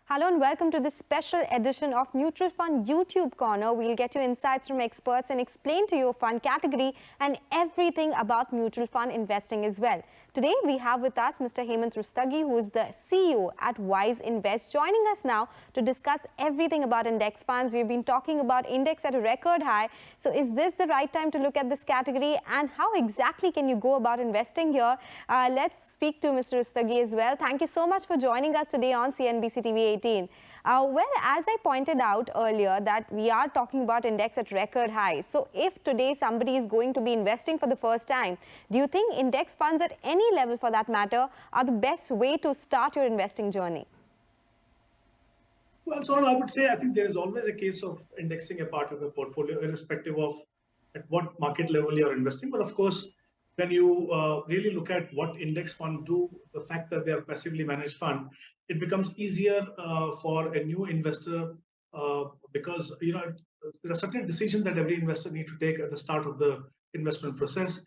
Hello and welcome to this special edition of Mutual Fund YouTube Corner. We'll get you insights from experts and explain to you a fund category and everything about mutual fund investing as well. Today we have with us Mr. Hemant Rustagi, who is the CEO at Wiseinvest, joining us now to discuss everything about index funds. We've been talking about index at a record high. So is this the right time to look at this category, and how exactly can you go about investing here? Let's speak to Mr. Rustagi as well. Thank you so much for joining us today on CNBC TV18. Well, as I pointed out earlier, that we are talking about index at record highs. So if today somebody is going to be investing for the first time, do you think index funds at any level for that matter are the best way to start your investing journey? Well, Sonal, I would say I think there is always a case of indexing a part of a portfolio, irrespective of at what market level you are investing. But of course, when you really look at what index fund do, the fact that they are passively managed fund, it becomes easier for a new investor because there are certain decisions that every investor needs to take at the start of the investment process.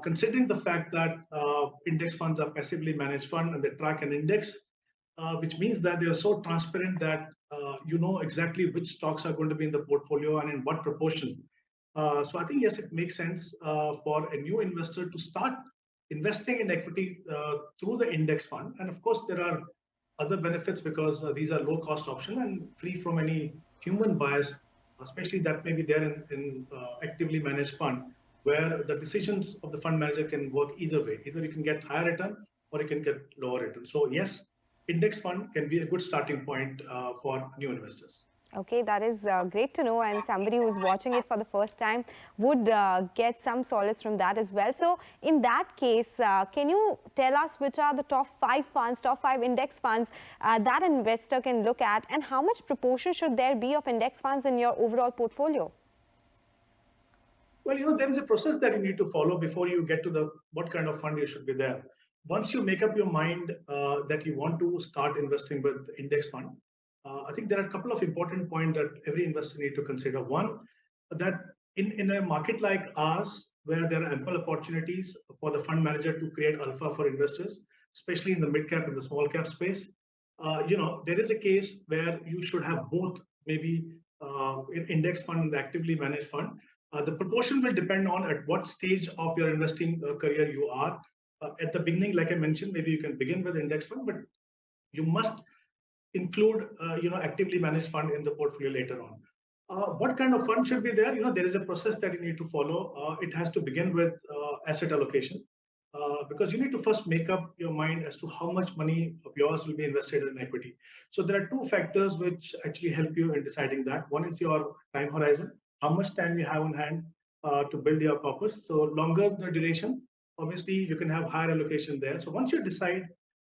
Considering the fact that index funds are passively managed fund and they track an index, which means that they are so transparent that you know exactly which stocks are going to be in the portfolio and in what proportion. So I think, yes, it makes sense for a new investor to start investing in equity through the index fund. And of course, there are other benefits because these are low cost option and free from any human bias, especially that may be there in actively managed fund, where the decisions of the fund manager can work either way. Either you can get higher return or you can get lower return. So yes, index fund can be a good starting point for new investors. Okay, that is great to know, and somebody who's watching it for the first time would get some solace from that as well. So in that case, can you tell us which are the top 5 funds, top 5 index funds that an investor can look at, and how much proportion should there be of index funds in your overall portfolio? Well, there is a process that you need to follow before you get to the what kind of fund you should be there. Once you make up your mind that you want to start investing with index fund, I think there are a couple of important points that every investor need to consider. One, that in a market like ours, where there are ample opportunities for the fund manager to create alpha for investors, especially in the mid cap and the small cap space, there is a case where you should have both, maybe index fund and the actively managed fund. The proportion will depend on at what stage of your investing career you are. At the beginning, like I mentioned, maybe you can begin with index fund, but you must include actively managed fund in the portfolio later on. What kind of fund should be there? There is a process that you need to follow. It has to begin with asset allocation, because you need to first make up your mind as to how much money of yours will be invested in equity. So there are two factors which actually help you in deciding that. One is your time horizon, how much time you have on hand to build your corpus. So longer the duration, obviously you can have higher allocation there. So once you decide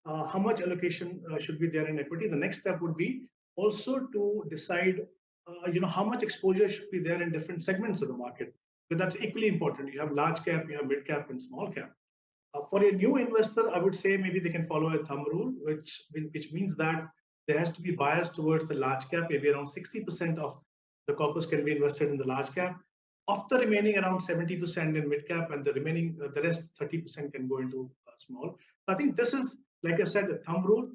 how much allocation should be there in equity, the next step would be also to decide how much exposure should be there in different segments of the market. But that's equally important. You have large cap, you have mid cap, and small cap. For a new investor, I would say maybe they can follow a thumb rule, which means that there has to be bias towards the large cap. Maybe around 60% of the corpus can be invested in the large cap. Of the remaining, around 70% in mid cap, and the rest 30% can go into small. So I think this is, like I said, a thumb rule.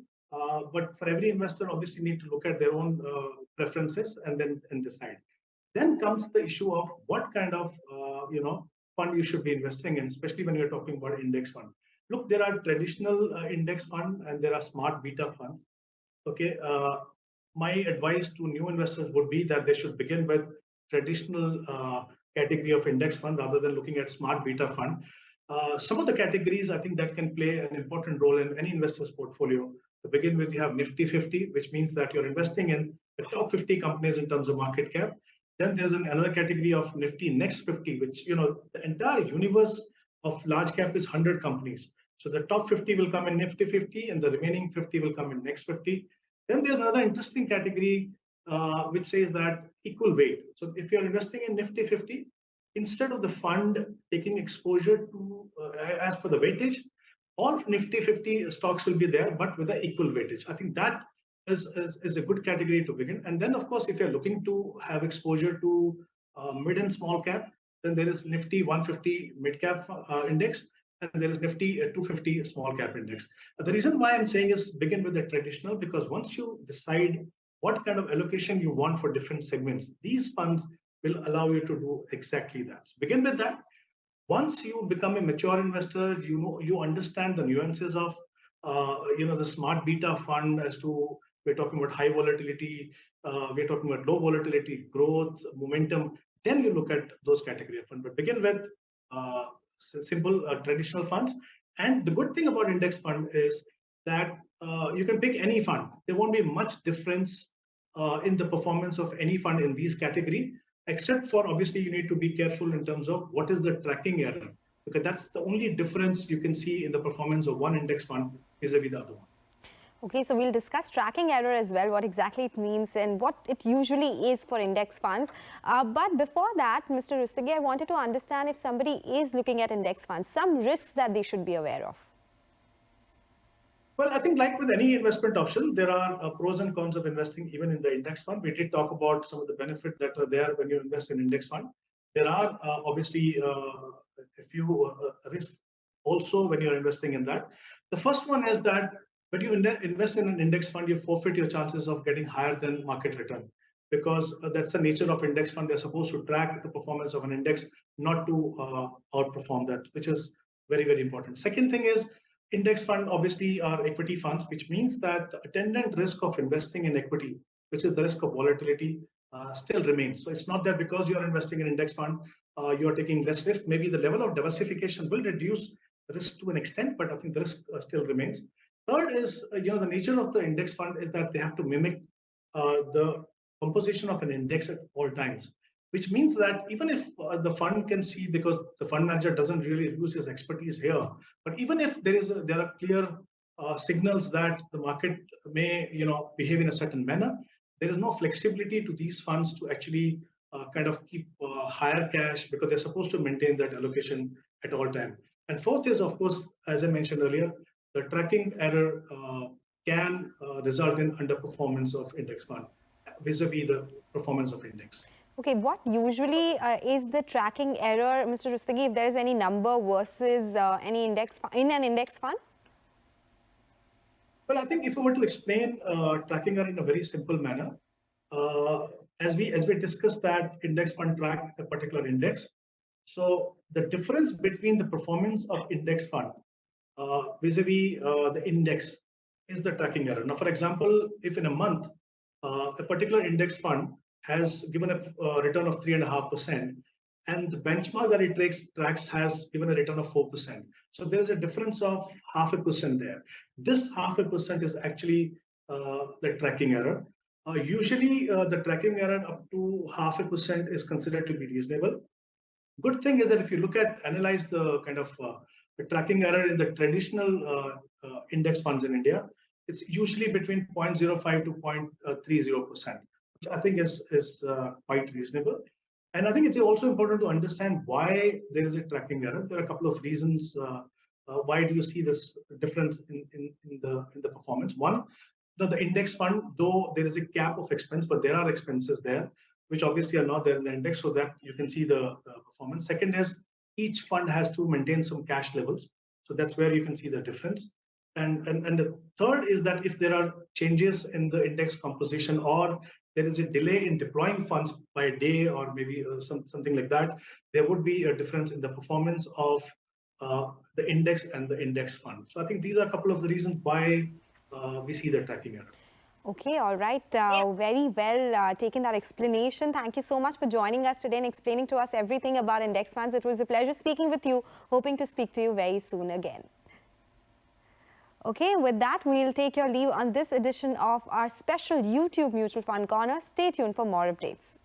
But for every investor, obviously need to look at their own preferences and then decide. Then comes the issue of what kind of fund you should be investing in, especially when you're talking about index fund. Look, there are traditional index fund and there are smart beta funds. Okay, my advice to new investors would be that they should begin with traditional category of index fund rather than looking at smart beta fund. Some of the categories I think that can play an important role in any investor's portfolio. To begin with, you have Nifty 50, which means that you're investing in the top 50 companies in terms of market cap. Then there's another category of Nifty Next 50, which, the entire universe of large cap is 100 companies. So the top 50 will come in Nifty 50 and the remaining 50 will come in Next 50. Then there's another interesting category which says that equal weight. So if you're investing in Nifty 50, instead of the fund taking exposure to as per the weightage, all Nifty 50 stocks will be there, but with an equal weightage. I think that is a good category to begin. And then, of course, if you're looking to have exposure to mid and small cap, then there is Nifty 150 mid cap index. and there is Nifty 250 small cap index. The reason why I'm saying is begin with the traditional, because once you decide what kind of allocation you want for different segments, these funds will allow you to do exactly that. So begin with that. Once you become a mature investor, you understand the nuances of the smart beta fund. As to, we're talking about high volatility, we're talking about low volatility, growth, momentum. Then you look at those category of fund. But begin with simple traditional funds. And the good thing about index fund is that you can pick any fund. There won't be much difference in the performance of any fund in these category, except for, obviously, you need to be careful in terms of what is the tracking error, because that's the only difference you can see in the performance of one index fund vis-a-vis the other one. Okay, so we'll discuss tracking error as well, what exactly it means and what it usually is for index funds. But before that, Mr. Rustagi, I wanted to understand, if somebody is looking at index funds, some risks that they should be aware of. Well, I think like with any investment option, there are pros and cons of investing even in the index fund. We did talk about some of the benefits that are there when you invest in index fund. There are obviously a few risks also when you're investing in that. The first one is that when you invest in an index fund, you forfeit your chances of getting higher than market return, because that's the nature of index fund. They're supposed to track the performance of an index, not to outperform that, which is very, very important. Second thing is, index fund obviously are equity funds, which means that the attendant risk of investing in equity, which is the risk of volatility, still remains. So it's not that because you're investing in index fund, you're taking less risk. Maybe the level of diversification will reduce the risk to an extent, but I think the risk still remains. Third is, the nature of the index fund is that they have to mimic the composition of an index at all times, which means that even if the fund can see, because the fund manager doesn't really use his expertise here, but even if there are clear signals that the market may behave in a certain manner, there is no flexibility to these funds to actually kind of keep higher cash, because they're supposed to maintain that allocation at all time. And fourth is, of course, as I mentioned earlier, the tracking error can result in underperformance of index fund vis-a-vis the performance of index. Okay, what usually is the tracking error, Mr. Rustagi, if there is any number versus any index in an index fund? Well, I think if I were to explain tracking error in a very simple manner, as we discussed that index fund track a particular index. So the difference between the performance of index fund vis-a-vis the index is the tracking error. Now, for example, if in a month a particular index fund has given a return of 3.5%, and the benchmark that it tracks has given a return of 4%. So there's a difference of 0.5% there. This 0.5% is actually the tracking error. Usually, the tracking error up to 0.5% is considered to be reasonable. Good thing is that if you analyze the kind of the tracking error in the traditional index funds in India, it's usually between 0.05 to 0.30%, which I think is quite reasonable. And I think it's also important to understand why there is a tracking error. There are a couple of reasons why do you see this difference in the performance. One, the index fund, though there is a cap of expense, but there are expenses there, which obviously are not there in the index, so that you can see the performance. Second is, each fund has to maintain some cash levels, so that's where you can see the difference. And the third is that if there are changes in the index composition, or there is a delay in deploying funds by a day or maybe something like that, there would be a difference in the performance of the index and the index fund. So I think these are a couple of the reasons why we see the tracking error. Okay, all right. Very well taken that explanation. Thank you so much for joining us today and explaining to us everything about index funds. It was a pleasure speaking with you. Hoping to speak to you very soon again. Okay, with that, we'll take your leave on this edition of our special YouTube Mutual Fund Corner. Stay tuned for more updates.